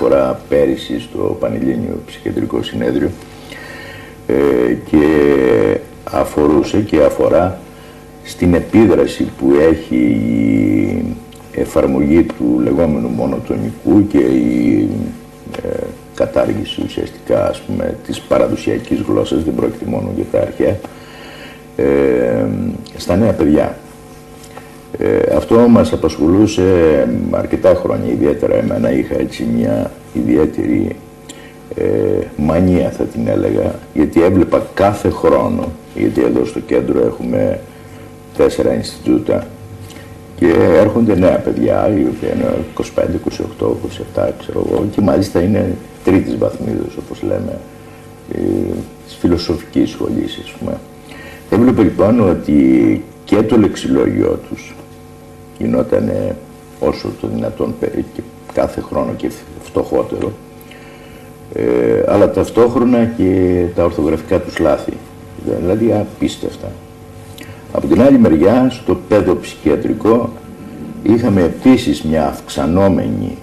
φορά πέρυσι στο Πανελλήνιο Ψυχιατρικό Συνέδριο και αφορούσε και αφορά στην επίδραση που έχει η εφαρμογή του λεγόμενου μονοτονικού και η κατάργηση ουσιαστικά, ας πούμε, της παραδοσιακής γλώσσας, δεν πρόκειται μόνο για τα αρχαία, στα νέα παιδιά. Αυτό μας απασχολούσε αρκετά χρόνια, ιδιαίτερα εμένα. Είχα έτσι μια ιδιαίτερη μανία, θα την έλεγα, γιατί έβλεπα κάθε χρόνο, γιατί εδώ στο κέντρο έχουμε 4 Ινστιτούτα και έρχονται νέα παιδιά, οι οποίοι είναι 25, 28, 27, ξέρω εγώ, και μάλιστα είναι τρίτης βαθμίδος, όπως λέμε, της φιλοσοφικής σχολής, ας πούμε. Έβλεπε λοιπόν ότι και το λεξιλόγιο τους γινόταν όσο το δυνατόν και κάθε χρόνο και φτωχότερο, αλλά ταυτόχρονα και τα ορθογραφικά τους λάθη, δηλαδή απίστευτα. Από την άλλη μεριά, στο παιδοψυχιατρικό είχαμε επίσης μια αυξανόμενη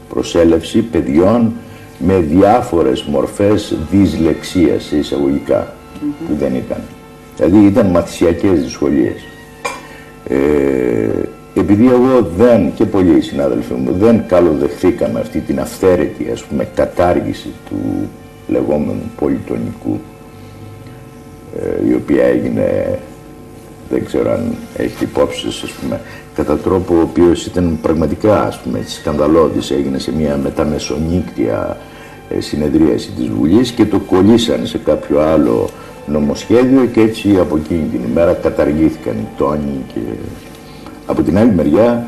προσέλευση παιδιών με διάφορες μορφές δυσλεξίας, σε εισαγωγικά, που δεν ήταν. Δηλαδή ήταν μαθησιακές δυσκολίες. Επειδή εγώ και πολλοί συνάδελφοι μου δεν καλοδεχθήκαμε αυτή την αυθαίρετη, ας πούμε, κατάργηση του λεγόμενου πολυτονικού, η οποία έγινε, δεν ξέρω αν έχετε υπόψη σας, ας πούμε, κατά τρόπο ο οποίος ήταν πραγματικά, ας πούμε, σκανδαλώδης, έγινε σε μια μεταμεσονύκτια συνεδρίαση της Βουλής και το κολλήσαν σε κάποιο άλλο νομοσχέδιο και έτσι από εκείνη την ημέρα καταργήθηκαν οι τόνοι. Και από την άλλη μεριά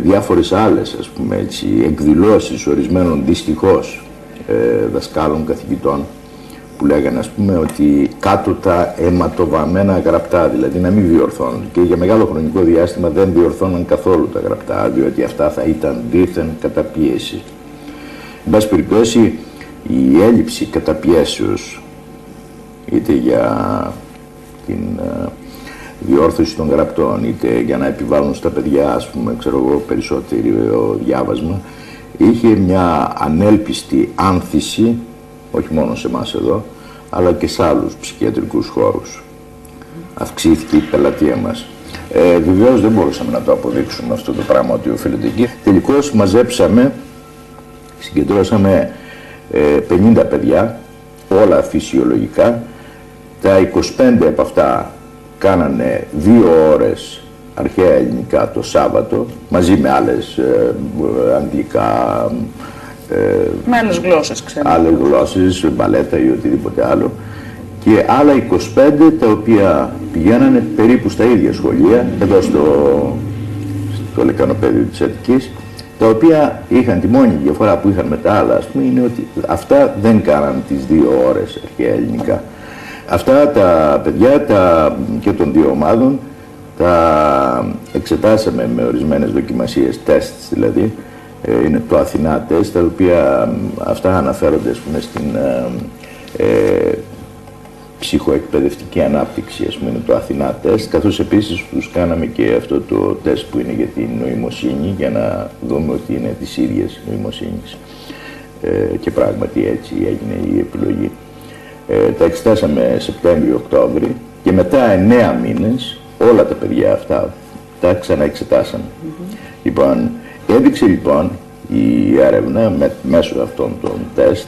διάφορες άλλες, ας πούμε, έτσι, εκδηλώσεις ορισμένων δυστυχώς δασκάλων, καθηγητών, που λέγανε, ας πούμε, ότι κάτω τα αιματοβαμμένα γραπτά, δηλαδή να μην διορθώνουν, και για μεγάλο χρονικό διάστημα δεν διορθώναν καθόλου τα γραπτά, διότι αυτά θα ήταν δήθεν καταπίεση. Εν πάση περιπτώσει, η έλλειψη καταπιέσεως, είτε για την διόρθωση των γραπτών, είτε για να επιβάλλουν στα παιδιά, ας πούμε, ξέρω εγώ, περισσότερο διάβασμα, είχε μια ανέλπιστη άνθηση, όχι μόνο σε εμάς εδώ, αλλά και σε άλλους ψυχιατρικούς χώρους. Αυξήθηκε η πελατεία μας. Βεβαίως δεν μπορούσαμε να το αποδείξουμε αυτό το πράγμα ότι οφείλεται εκεί. Τελικώς μαζέψαμε, συγκεντρώσαμε 50 παιδιά, όλα φυσιολογικά. Τα 25 από αυτά κάνανε 2 ώρες αρχαία ελληνικά το Σάββατο, μαζί με άλλες αγγλικά, με άλλες γλώσσες, ξέρω. Άλλες γλώσσες, μπαλέτα ή οτιδήποτε άλλο. Και άλλα 25 τα οποία πηγαίνανε περίπου στα ίδια σχολεία, εδώ στο Λεκανοπέδιο της Αττικής, τα οποία είχαν τη μόνη διαφορά που είχαν με τα άλλα, ας πούμε, είναι ότι αυτά δεν κάναν τις 2 ώρες αρχαία ελληνικά. Αυτά τα παιδιά και των 2 ομάδων τα εξετάσαμε με ορισμένες δοκιμασίες, τεστ δηλαδή. Είναι το Αθηνά τεστ, τα οποία αυτά αναφέρονται, ας πούμε, στην ψυχοεκπαιδευτική ανάπτυξη, ας πούμε, είναι το Αθηνά τεστ, καθώς επίσης τους κάναμε και αυτό το τεστ που είναι για την νοημοσύνη, για να δούμε ότι είναι της ίδιας νοημοσύνης. Και πράγματι έτσι έγινε η επιλογή. Τα εξετάσαμε Σεπτέμβριο-Οκτώβρη και μετά 9 μήνες όλα τα παιδιά αυτά τα ξαναεξετάσαμε. Λοιπόν, έδειξε λοιπόν η έρευνα μέσω αυτών των τεστ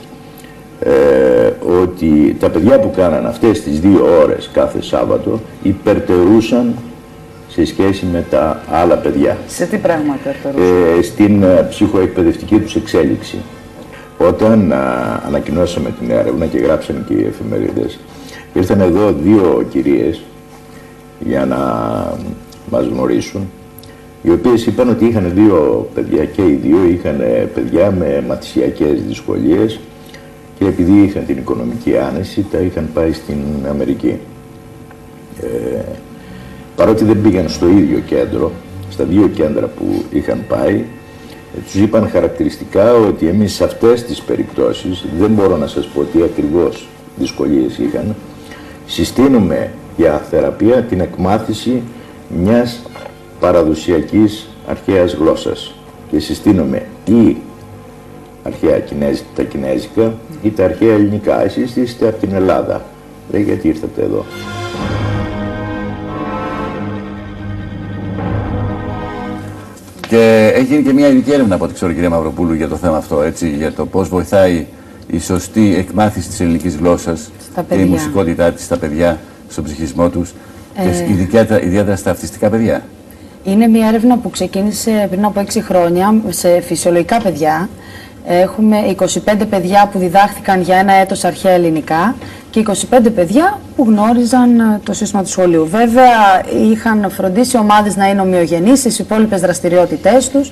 ότι τα παιδιά που κάναν αυτές τις 2 ώρες κάθε Σάββατο υπερτερούσαν σε σχέση με τα άλλα παιδιά. Σε τι πράγματα υπερτερούσαν? Στην ψυχοεκπαιδευτική τους εξέλιξη. Όταν ανακοινώσαμε την έρευνα και γράψαμε και οι εφημερίδες, ήρθαν εδώ 2 κυρίες για να μας γνωρίσουν, οι οποίες είπαν ότι είχαν 2 παιδιά και οι 2 είχαν παιδιά με μαθησιακές δυσκολίες και επειδή είχαν την οικονομική άνεση τα είχαν πάει στην Αμερική. Παρότι δεν πήγαν στο ίδιο κέντρο, στα 2 κέντρα που είχαν πάει, τους είπαν χαρακτηριστικά ότι εμείς σε αυτές τις περιπτώσεις, δεν μπορώ να σας πω τι ακριβώς δυσκολίες είχαν, συστήνουμε για θεραπεία την εκμάθηση μιας παραδοσιακής αρχαίας γλώσσας και συστήνουμε ή αρχαία τα κινέζικα ή τα αρχαία ελληνικά. Εσείς είστε από την Ελλάδα. Λέει, γιατί ήρθατε εδώ? Και έχει γίνει και μια ειδική έρευνα από ό,τι ξέρω, κυρία Μαυροπούλου, για το θέμα αυτό, έτσι, για το πώς βοηθάει η σωστή εκμάθηση της ελληνικής γλώσσας και η μουσικότητά της στα παιδιά, στον ψυχισμό τους και ιδιαίτερα στα αυτιστικά παιδιά. Είναι μια έρευνα που ξεκίνησε πριν από 6 χρόνια σε φυσιολογικά παιδιά. Έχουμε 25 παιδιά που διδάχθηκαν για 1 έτος αρχαία ελληνικά και 25 παιδιά που γνώριζαν το σύστημα του σχολείου. Βέβαια, είχαν φροντίσει ομάδες να είναι ομοιογενείς στις υπόλοιπες δραστηριότητές τους.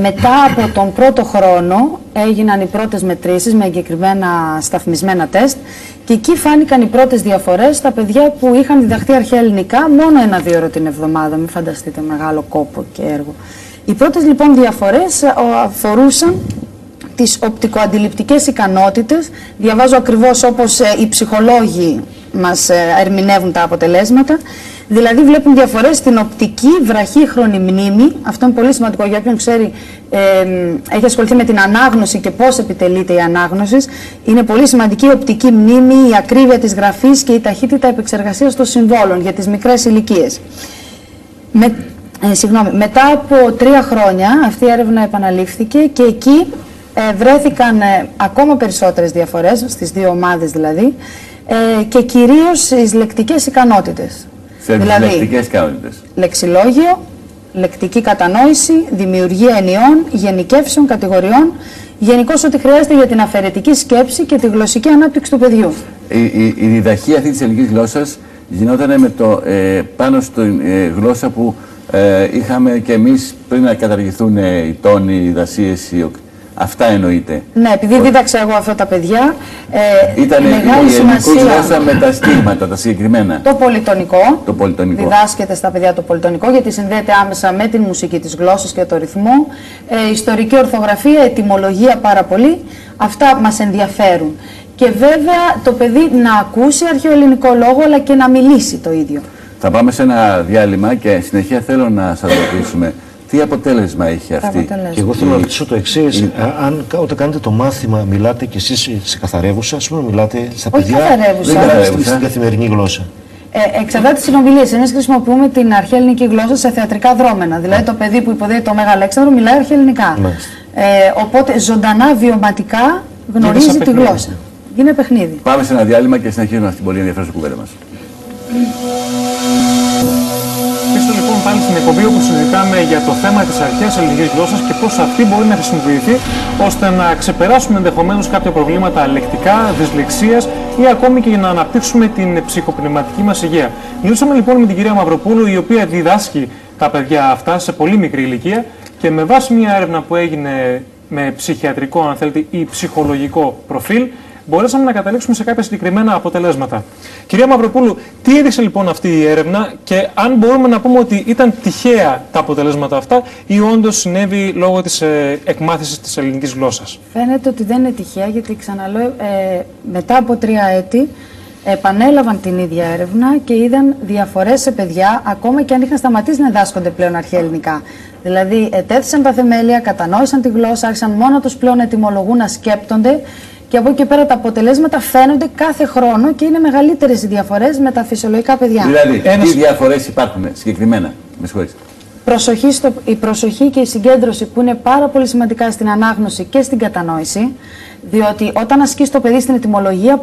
Μετά από τον πρώτο χρόνο έγιναν οι πρώτες μετρήσεις με εγκεκριμένα σταθμισμένα τεστ και εκεί φάνηκαν οι πρώτες διαφορές στα παιδιά που είχαν διδαχθεί αρχαία ελληνικά μόνο 1-2 ώρες την εβδομάδα. Μην φανταστείτε μεγάλο κόπο και έργο. Οι πρώτες λοιπόν διαφορές αφορούσαν τις οπτικοαντιληπτικές ικανότητες. Διαβάζω ακριβώς όπως οι ψυχολόγοι μας ερμηνεύουν τα αποτελέσματα. Δηλαδή βλέπουν διαφορές στην οπτική βραχύχρονη μνήμη. Αυτό είναι πολύ σημαντικό για όποιον ξέρει, έχει ασχοληθεί με την ανάγνωση και πώς επιτελείται η ανάγνωση. Είναι πολύ σημαντική η οπτική μνήμη, η ακρίβεια της γραφής και η ταχύτητα επεξεργασίας των συμβόλων για τις μικρές ηλικίες. Μετά από 3 χρόνια αυτή η έρευνα επαναλήφθηκε και εκεί βρέθηκαν ακόμα περισσότερες διαφορές, στις 2 ομάδες δηλαδή, και κυρίως στις λεκτικές ικανότητες. Δηλαδή, λεκτικές ικανότητες. Λεξιλόγιο, λεκτική κατανόηση, δημιουργία ενιών, γενικεύσεων, κατηγοριών, γενικώς ό,τι χρειάζεται για την αφαιρετική σκέψη και τη γλωσσική ανάπτυξη του παιδιού. Η διδαχή αυτή της ελληνικής γλώσσας γινόταν με πάνω στην γλώσσα που είχαμε και εμείς πριν να καταργηθούν οι τόνοι, οι δασίες, αυτά εννοείται. Ναι, επειδή δίδαξα εγώ αυτά τα παιδιά, ήταν η ελληνική γλώσσα με τα στίγματα, τα συγκεκριμένα. Το πολυτονικό. Το πολυτονικό. Διδάσκεται στα παιδιά το πολυτονικό, γιατί συνδέεται άμεσα με την μουσική της γλώσσας και το ρυθμό. Ιστορική ορθογραφία, ετυμολογία πάρα πολύ. Αυτά μας ενδιαφέρουν. Και βέβαια το παιδί να ακούσει αρχαιοελληνικό λόγο, αλλά και να μιλήσει το ίδιο. Θα πάμε σε ένα διάλειμμα και συνεχεία θέλω να σας ρωτήσουμε τι αποτέλεσμα έχει αυτή. Και εγώ θέλω να ρωτήσω το εξής. Αν όταν κάνετε το μάθημα, μιλάτε κι εσείς σε καθαρεύουσα, ας πούμε, μιλάτε στα παιδιά στην καθημερινή γλώσσα? Εξαρτάται τις συνομιλίες. Εμείς χρησιμοποιούμε την αρχαία ελληνική γλώσσα σε θεατρικά δρόμενα. Δηλαδή το παιδί που υποδέχεται το Μέγα Αλέξανδρο μιλάει αρχαία ελληνικά. Οπότε ζωντανά, βιωματικά γνωρίζει τη γλώσσα. Είναι παιχνίδι. Πάμε σε ένα διάλειμμα και συνεχίζουμε αυτή την πολύ ενδιαφέρουσα κουβέντα μας. Είστε λοιπόν πάλι στην εκπομπή όπου συζητάμε για το θέμα της αρχαίας ελληνικής γλώσσας και πώς αυτή μπορεί να χρησιμοποιηθεί ώστε να ξεπεράσουμε ενδεχομένως κάποια προβλήματα λεκτικά, δυσλεξίας ή ακόμη και για να αναπτύξουμε την ψυχοπνευματική μας υγεία. Μιλήσαμε λοιπόν με την κυρία Μαυροπούλου, η οποία διδάσκει τα παιδιά αυτά σε πολύ μικρή ηλικία και με βάση μια έρευνα που έγινε με ψυχιατρικό, αν θέλετε, ή ψυχολογικό προφίλ, μπορέσαμε να καταλήξουμε σε κάποια συγκεκριμένα αποτελέσματα. Κυρία Μαυροπούλου, τι έδειξε λοιπόν αυτή η έρευνα και αν μπορούμε να πούμε ότι ήταν τυχαία τα αποτελέσματα αυτά ή όντως συνέβη λόγω της εκμάθησης της ελληνικής γλώσσας? Φαίνεται ότι δεν είναι τυχαία, γιατί ξαναλέω, μετά από 3 έτη επανέλαβαν την ίδια έρευνα και είδαν διαφορές σε παιδιά, ακόμα και αν είχαν σταματήσει να διδάσκονται πλέον αρχαία ελληνικά. Δηλαδή, ετέθησαν τα θεμέλια, κατανόησαν τη γλώσσα, άρχισαν μόνο τους πλέον να ετυμολογούν, να σκέπτονται. Και από εκεί και πέρα τα αποτελέσματα φαίνονται κάθε χρόνο και είναι μεγαλύτερες οι διαφορές με τα φυσιολογικά παιδιά. Δηλαδή, τι διαφορές υπάρχουν συγκεκριμένα? Με συγχωρείτε. Η προσοχή και η συγκέντρωση, που είναι πάρα πολύ σημαντικά στην ανάγνωση και στην κατανόηση, διότι όταν ασκείς το παιδί στην ετυμολογία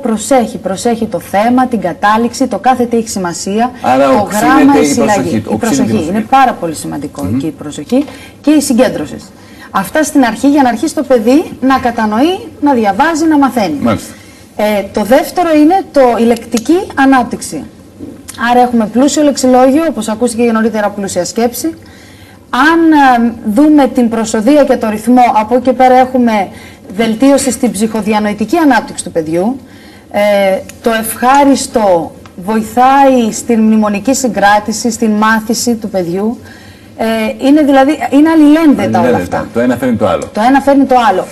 προσέχει το θέμα, την κατάληξη, το κάθε τι έχει σημασία, άρα, το γράμμα, η συλλαγή. Η προσοχή είναι πάρα πολύ σημαντικό και η προσοχή και η συγκέντρωση. Αυτά στην αρχή, για να αρχίσει το παιδί να κατανοεί, να διαβάζει, να μαθαίνει. Το δεύτερο είναι η λεκτική ανάπτυξη. Άρα έχουμε πλούσιο λεξιλόγιο, όπως ακούστηκε και νωρίτερα, πλούσια σκέψη. Αν δούμε την προσοδεία και το ρυθμό, από εκεί και πέρα έχουμε βελτίωση στην ψυχοδιανοητική ανάπτυξη του παιδιού. Το ευχάριστο βοηθάει στην μνημονική συγκράτηση, στην μάθηση του παιδιού. Είναι αλληλένδετα όλα αυτά. Το ένα φέρνει το άλλο. Το ένα φέρνει το άλλο.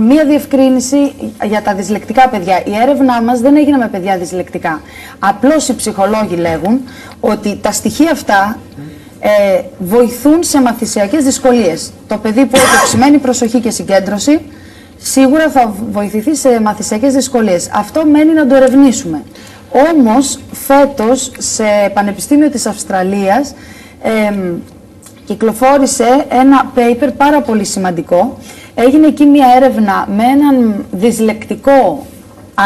Μία διευκρίνηση για τα δυσλεκτικά παιδιά. Η έρευνά μας δεν έγινε με παιδιά δυσλεκτικά. Απλώς οι ψυχολόγοι λέγουν ότι τα στοιχεία αυτά βοηθούν σε μαθησιακές δυσκολίες. Το παιδί που έχει αυξημένη προσοχή και συγκέντρωση σίγουρα θα βοηθηθεί σε μαθησιακές δυσκολίες. Αυτό μένει να το ερευνήσουμε. Όμως, φέτος, σε Πανεπιστήμιο της Αυστραλίας, κυκλοφόρησε ένα paper πάρα πολύ σημαντικό. Έγινε εκεί μια έρευνα με έναν δυσλεκτικό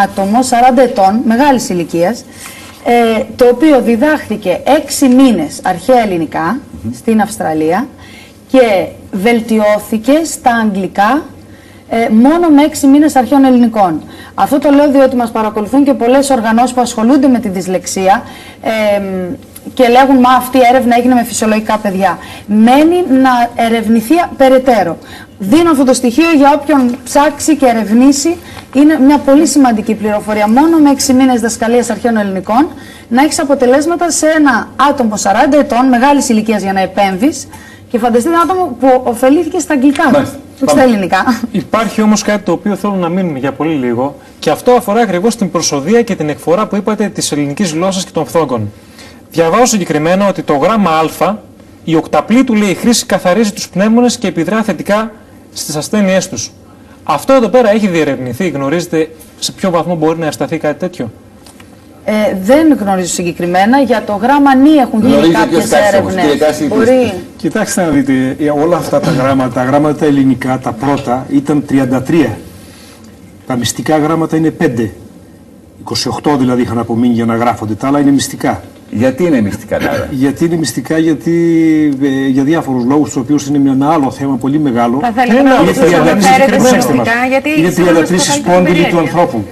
άτομο, 40 ετών, μεγάλης ηλικίας, το οποίο διδάχθηκε 6 μήνες αρχαία ελληνικά στην Αυστραλία και βελτιώθηκε στα αγγλικά μόνο με 6 μήνες αρχαίων ελληνικών. Αυτό το λέω διότι μας παρακολουθούν και πολλές οργανώσεις που ασχολούνται με τη δυσλεξία και λέγουν «Μα αυτή η έρευνα έγινε με φυσιολογικά παιδιά». Μένει να ερευνηθεί περαιτέρω. Δίνω αυτό το στοιχείο για όποιον ψάξει και ερευνήσει. Είναι μια πολύ σημαντική πληροφορία. Μόνο με 6 μήνες δασκαλίας αρχαίων ελληνικών να έχεις αποτελέσματα σε ένα άτομο 40 ετών, μεγάλης ηλικίας για να επέμβεις, και φανταστείτε ένα άτομο που ωφελήθηκε στα αγγλικά, στα ελληνικά. Υπάρχει όμως κάτι το οποίο θέλω να μείνουμε για πολύ λίγο, και αυτό αφορά ακριβώς την προσοδεία και την εκφορά που είπατε της ελληνικής γλώσσας και των φθόγκων. Διαβάζω συγκεκριμένα ότι το γράμμα Α, η οκταπλή του λέει χρήση καθαρίζει τους πνεύμονες και επιδρά θετικά στις ασθένειές τους. Αυτό εδώ πέρα έχει διερευνηθεί, γνωρίζετε σε ποιο βαθμό μπορεί να ευσταθεί κάτι τέτοιο? Δεν γνωρίζω συγκεκριμένα. Για το γράμμα νη έχουν γίνει κάποιες έρευνες. Κοιτάξτε να δείτε, όλα αυτά τα γράμματα τα ελληνικά, τα πρώτα ήταν 33. Τα μυστικά γράμματα είναι 5. 28 δηλαδή είχαν απομείνει για να γράφονται, τα άλλα είναι μυστικά. Γιατί είναι μυστικά τώρα? Γιατί είναι μυστικά, για διάφορους λόγους, τους οποίους είναι ένα άλλο θέμα πολύ μεγάλο. Θα θέλετε να είναι 33 οι σπόνδυλοι του ανθρώπου.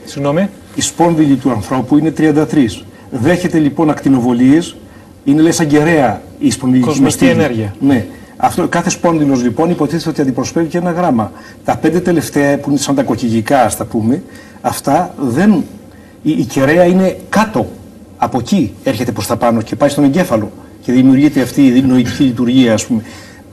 Συγγνώμη. Οι σπόνδυλοι του ανθρώπου είναι 33. Δέχεται λοιπόν ακτινοβολίες, είναι λες σαν κεραία η σπονδυλική κοσμική ενέργεια. Ναι. Αυτό, κάθε σπόνδυλος λοιπόν υποτίθεται ότι αντιπροσωπεύει και ένα γράμμα. Τα 5 τελευταία που είναι σαν τα κοκκιγικά, ας τα πούμε, αυτά δεν. Η κεραία είναι κάτω. Από εκεί έρχεται προς τα πάνω και πάει στον εγκέφαλο και δημιουργείται αυτή η νοητική λειτουργία, ας πούμε.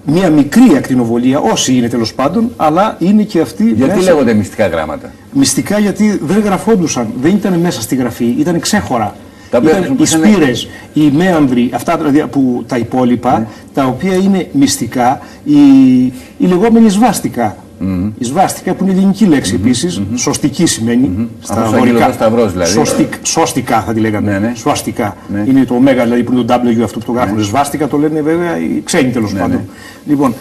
Μία μικρή ακτινοβολία, όσοι είναι τέλος πάντων, αλλά είναι και αυτή. Γιατί μέσα... λέγονται μυστικά γράμματα? Μυστικά γιατί δεν γραφόντουσαν, δεν ήταν μέσα στη γραφή, ήταν ξέχωρα. Ήταν οι σπήρες, οι μέανδροι, αυτά δηλαδή που τα υπόλοιπα, τα οποία είναι μυστικά, η λεγόμενη σβάστικα. Η σβάστικα που είναι ελληνική λέξη επίσης, σωστική σημαίνει, στα βορικά. Δηλαδή. Σωστικά θα τη λέγαμε, σβάστικα. Είναι το ωμέγα δηλαδή που είναι το W αυτό που το γράφουν. Σβάστικα το λένε βέβαια οι ξένοι τέλος πάντων. Λοιπόν,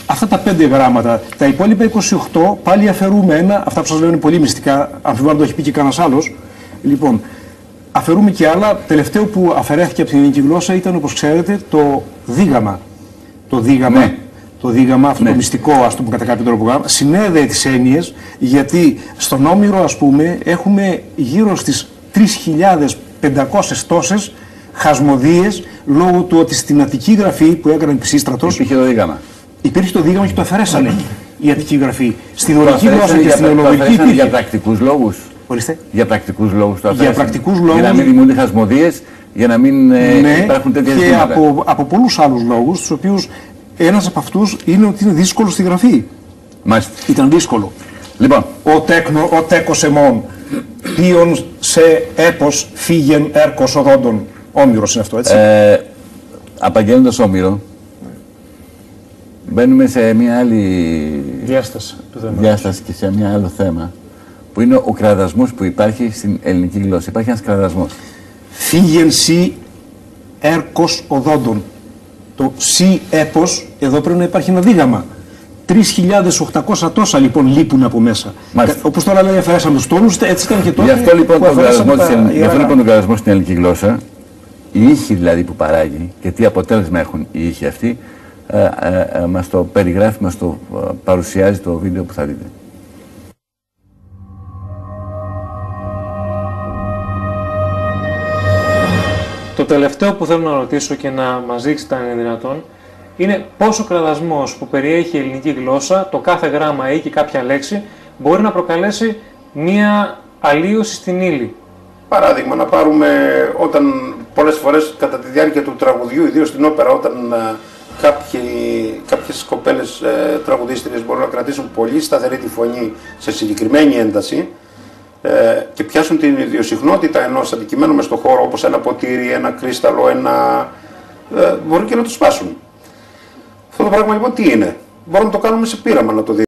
αυτά τα 5 γράμματα, τα υπόλοιπα 28 πάλι αφαιρούμε ένα, αυτά που σας λέω είναι πολύ μυστικά, αμφιβάλλω να το έχει πει και κανένας άλλος. Λοιπόν, αφαιρούμε και άλλα. Τελευταίο που αφαιρέθηκε από την ελληνική γλώσσα ήταν, όπως ξέρετε, το δίγαμα. Το δίγαμα. Το δίγαμα, αυτό το μυστικό, ας πούμε, κατά κάποιο τρόπο γράμμα, συνέδεε τις έννοιες, γιατί στον Όμηρο, ας πούμε, έχουμε γύρω στις 3.500 τόσες χασμοδίες, λόγω του ότι στην Αττική γραφή που έκαναν Πισίστρατος. Υπήρχε το δίγαμα. Υπήρχε το δίγαμα και το αφαιρέσανε η Αττική γραφή. Στη δωρική γλώσσα και στην ολογική υπήρχε. Για πρακτικούς λόγους. Ορίστε. Για πρακτικούς λόγους το αφαιρέσανε. Για πρακτικούς λόγους. Για να μην δημιουργούνται χασμοδίες, για να μην υπάρχουν τέτοια ζητήματα. Και από πολλούς άλλους λόγους, τους οποίους. Ένας από αυτούς είναι ότι είναι δύσκολο στη γραφή. Μάλιστα. Ήταν δύσκολο. Λοιπόν. Ο τέκος εμών, ποιον σε έπος φύγεν έρκος οδόντων. Όμηρος είναι αυτό, έτσι. Απαγγέλλοντας Όμηρο, μπαίνουμε σε μια άλλη διάσταση και σε μια άλλο θέμα, που είναι ο κραδασμός που υπάρχει στην ελληνική γλώσσα. Υπάρχει ένας κραδασμός. Φύγεν σι έρκος οδόντων. Το σι έπος, εδώ πρέπει να υπάρχει ένα δίγαμα. 3.800 τόσα λοιπόν λείπουν από μέσα. Όπως τώρα λέει, αφαιρέσαμε τους τόνους, έτσι ήταν και τότε. Γι' αυτό λοιπόν τον κραδασμό στην ελληνική γλώσσα, οι ήχοι δηλαδή που παράγει και τι αποτέλεσμα έχουν οι ήχοι αυτοί, μας το περιγράφει, μας το παρουσιάζει το βίντεο που θα δείτε. Το τελευταίο που θέλω να ρωτήσω και να μας δείξετε αν είναι δυνατόν, είναι πόσο κραδασμός που περιέχει η ελληνική γλώσσα, το κάθε γράμμα ή και κάποια λέξη, μπορεί να προκαλέσει μία αλλίωση στην ύλη. Παράδειγμα, να πάρουμε όταν πολλές φορές κατά τη διάρκεια του τραγουδιού, ιδίως στην όπερα, όταν κάποιες κοπέλες τραγουδίστριες μπορούν να κρατήσουν πολύ σταθερή τη φωνή σε συγκεκριμένη ένταση, και πιάσουν την ιδιοσυχνότητα ενός αντικειμένου μες στον χώρο, όπως ένα ποτήρι, ένα κρίσταλο, μπορεί και να το σπάσουν. Αυτό το πράγμα λοιπόν τι είναι? Μπορούμε να το κάνουμε σε πείραμα να το δει.